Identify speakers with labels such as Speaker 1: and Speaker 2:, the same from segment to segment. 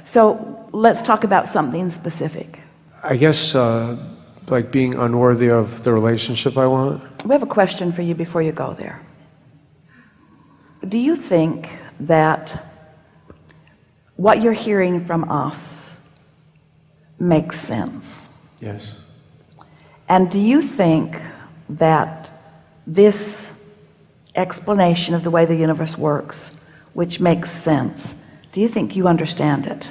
Speaker 1: So let's talk about something specific.
Speaker 2: I guess like being unworthy of the relationship I want.
Speaker 1: We have a question for you before you go there. Do you think that what you're hearing from us makes sense?
Speaker 2: Yes.
Speaker 1: And do you think that this explanation of the way the universe works, which makes sense, do you think you understand it?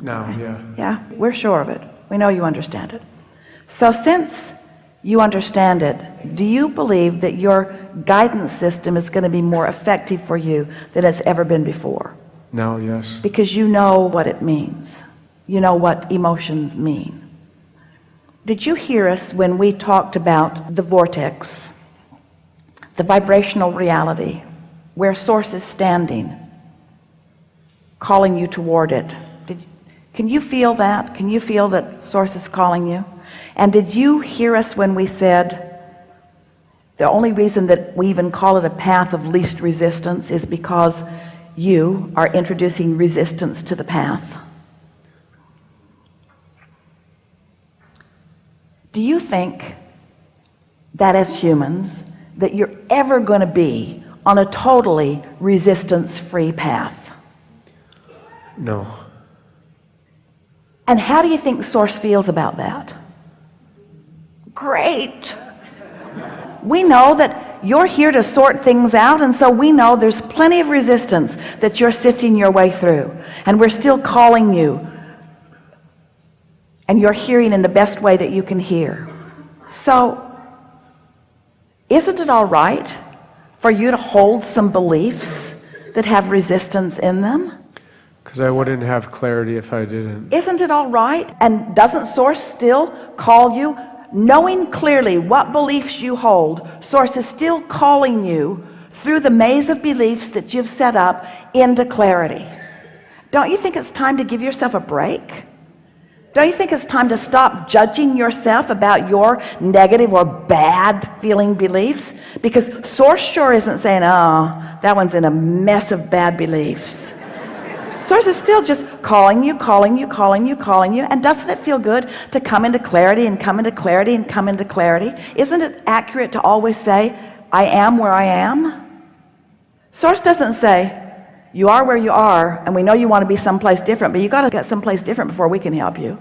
Speaker 2: Now, yeah.
Speaker 1: Yeah, we're sure of it. We know you understand it. So since you understand it, do you believe that your guidance system is going to be more effective for you than it's ever been before?
Speaker 2: Now, yes.
Speaker 1: Because you know what it means. You know what emotions mean. Did you hear us when we talked about the vortex, the vibrational reality, where source is standing, calling you toward it? Can you feel that? Can you feel that source is calling you? And did you hear us when we said the only reason that we even call it a path of least resistance is because you are introducing resistance to the path? Do you think that as humans that you're ever going to be on a totally resistance-free path?
Speaker 2: No.
Speaker 1: And how do you think source feels about that? Great. We know that you're here to sort things out, and so we know there's plenty of resistance that you're sifting your way through, and we're still calling you, and you're hearing in the best way that you can hear. So isn't it all right for you to hold some beliefs that have resistance in them?
Speaker 2: Because I wouldn't have clarity if I didn't.
Speaker 1: Isn't it all right? And doesn't source still call you? Knowing clearly what beliefs you hold, source is still calling you through the maze of beliefs that you've set up into clarity. Don't you think it's time to give yourself a break? Don't you think it's time to stop judging yourself about your negative or bad feeling beliefs? Because source sure isn't saying, oh, that one's in a mess of bad beliefs. Source is still just calling you, calling you, calling you, calling you. And doesn't it feel good to come into clarity and come into clarity and come into clarity? Isn't it accurate to always say, I am where I am? Source doesn't say, you are where you are, and we know you want to be someplace different, but you got to get someplace different before we can help you.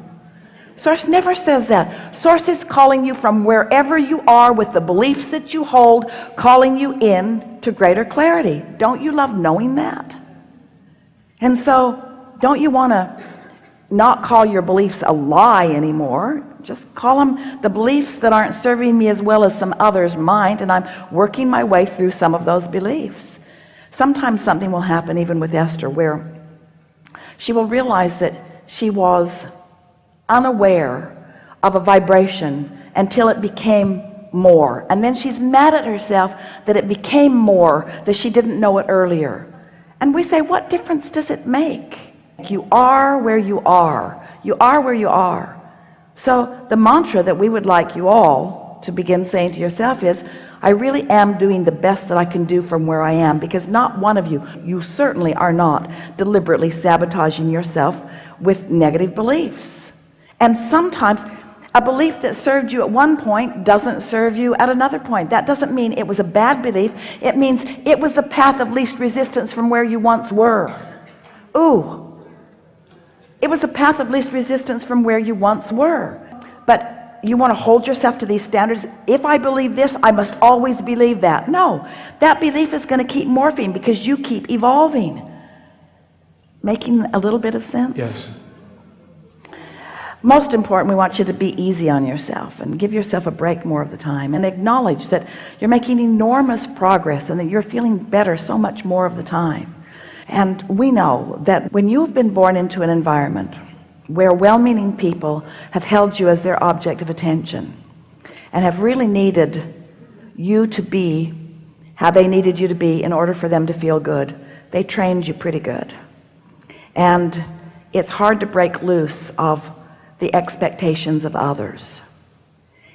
Speaker 1: Source never says that. Source is calling you from wherever you are with the beliefs that you hold, calling you in to greater clarity. Don't you love knowing that? And so, don't you want to not call your beliefs a lie anymore? Just call them the beliefs that aren't serving me as well as some others might, and I'm working my way through some of those beliefs. Sometimes something will happen even with Esther where she will realize that she was unaware of a vibration until it became more, and then she's mad at herself that it became more, that she didn't know it earlier. And we say, what difference does it make? You are where you are. You are where you are. So the mantra that we would like you all to begin saying to yourself is, I really am doing the best that I can do from where I am, because not one of you certainly are not deliberately sabotaging yourself with negative beliefs. And sometimes a belief that served you at one point doesn't serve you at another point. That doesn't mean it was a bad belief. It means it was the path of least resistance from where you once were. Ooh, it was the path of least resistance from where you once were. But you want to hold yourself to these standards. If I believe this, I must always believe that. No, that belief is going to keep morphing because you keep evolving. Making a little bit of sense?
Speaker 2: Yes.
Speaker 1: Most important, we want you to be easy on yourself and give yourself a break more of the time, and acknowledge that you're making enormous progress and that you're feeling better so much more of the time. And we know that when you've been born into an environment where well-meaning people have held you as their object of attention and have really needed you to be how they needed you to be in order for them to feel good, they trained you pretty good. And it's hard to break loose of the expectations of others.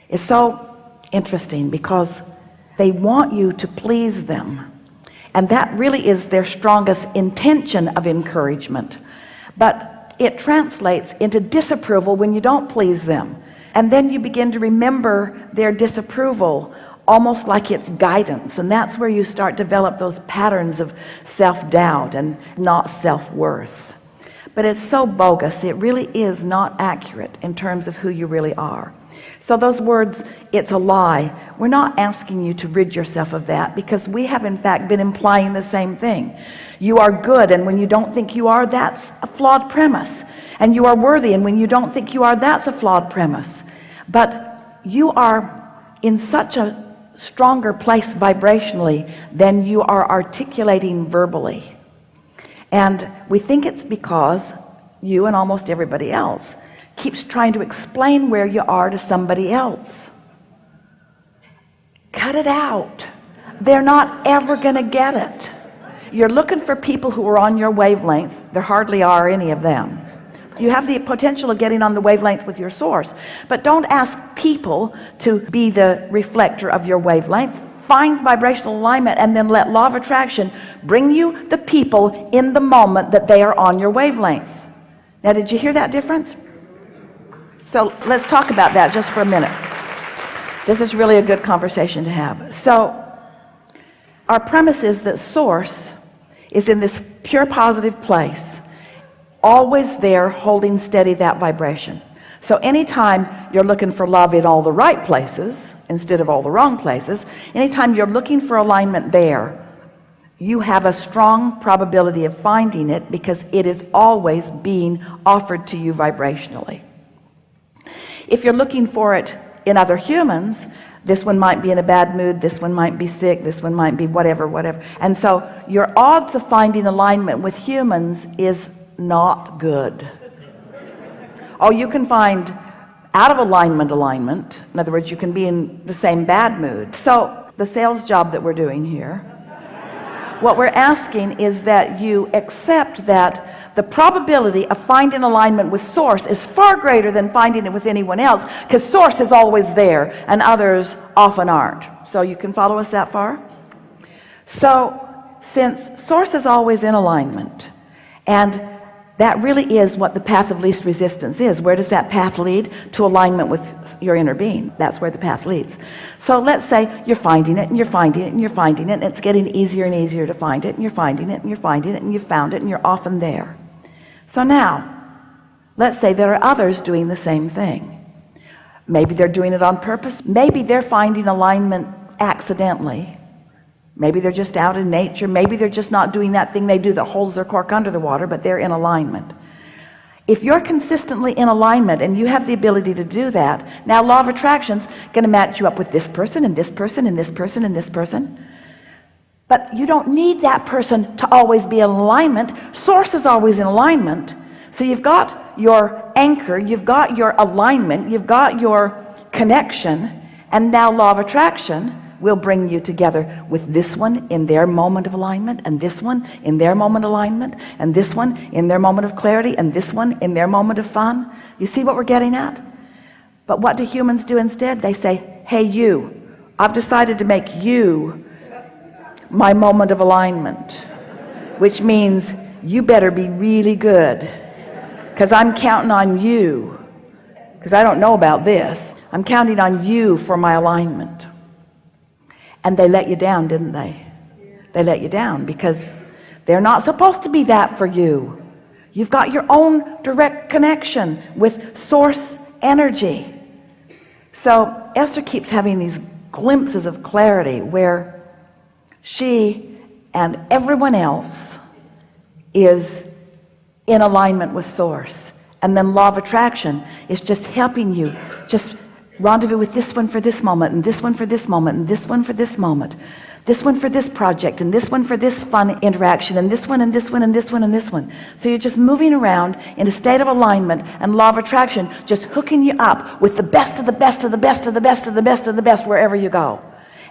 Speaker 1: It's so interesting because they want you to please them, and that really is their strongest intention of encouragement. but it translates into disapproval when you don't please them. And then you begin to remember their disapproval almost like it's guidance, and that's where you start to develop those patterns of self-doubt and not self-worth. But it's so bogus. It really is not accurate in terms of who you really are. So those words, it's a lie, we're not asking you to rid yourself of that, because we have in fact been implying the same thing. You are good, and when you don't think you are, that's a flawed premise. And you are worthy, and when you don't think you are, that's a flawed premise. But you are in such a stronger place vibrationally than you are articulating verbally. And we think it's because you and almost everybody else keeps trying to explain where you are to somebody else. Cut it out. They're not ever going to get it. You're looking for people who are on your wavelength. There hardly are any of them. You have the potential of getting on the wavelength with your source, but don't ask people to be the reflector of your wavelength. Find vibrational alignment, and then let law of attraction bring you the people in the moment that they are on your wavelength. Now, did you hear that difference? So let's talk about that just for a minute. This is really a good conversation to have. So our premise is that source is in this pure positive place, always there, holding steady that vibration. So anytime you're looking for love in all the right places instead of all the wrong places, anytime you're looking for alignment there, you have a strong probability of finding it, because it is always being offered to you vibrationally. If you're looking for it in other humans, this one might be in a bad mood, this one might be sick, this one might be whatever. And so your odds of finding alignment with humans is not good. Oh, you can find out of alignment. In other words, you can be in the same bad mood. So the sales job that we're doing here, what we're asking is that you accept that the probability of finding alignment with source is far greater than finding it with anyone else, because source is always there and others often aren't. So you can follow us that far? So since source is always in alignment, and that really is what the path of least resistance is. Where does that path lead? To alignment with your inner being. That's where the path leads. So let's say you're finding it, and you're finding it, and you're finding it, and it's getting easier and easier to find it, and you're finding it, and you're finding it, and you've found it, and you're often there. So now, let's say there are others doing the same thing. Maybe they're doing it on purpose. Maybe they're finding alignment accidentally. Maybe they're just out in nature. Maybe they're just not doing that thing they do that holds their cork under the water, but they're in alignment. If you're consistently in alignment and you have the ability to do that, now law of attraction's going to match you up with this person and this person and this person and this person. But you don't need that person to always be in alignment. Source is always in alignment. So you've got your anchor, you've got your alignment, you've got your connection, and now law of attraction will bring you together with this one in their moment of alignment, and this one in their moment of alignment, and this one in their moment of clarity, and this one in their moment of fun. You see what we're getting at? But what do humans do instead? They say, hey, you, I've decided to make you my moment of alignment, which means you better be really good, because I'm counting on you, because I don't know about this. I'm counting on you for my alignment. And they let you down, didn't they? They let you down because they're not supposed to be that for you. You've got your own direct connection with source energy. So Esther keeps having these glimpses of clarity where she and everyone else is in alignment with source. And then law of attraction is just helping you just rendezvous with this one for this moment, and this one for this moment, and this one for this moment, this one for this project, and this one for this fun interaction, and this one, and this one, and this one, and this one. So you're just moving around in a state of alignment, and law of attraction just hooking you up with the best of the best of the best of the best of the best of the best wherever you go.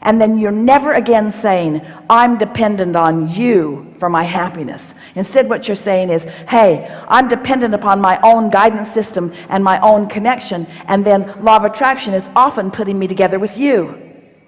Speaker 1: And then you're never again saying, I'm dependent on you for my happiness. Instead, what you're saying is, hey, I'm dependent upon my own guidance system and my own connection, and then law of attraction is often putting me together with you.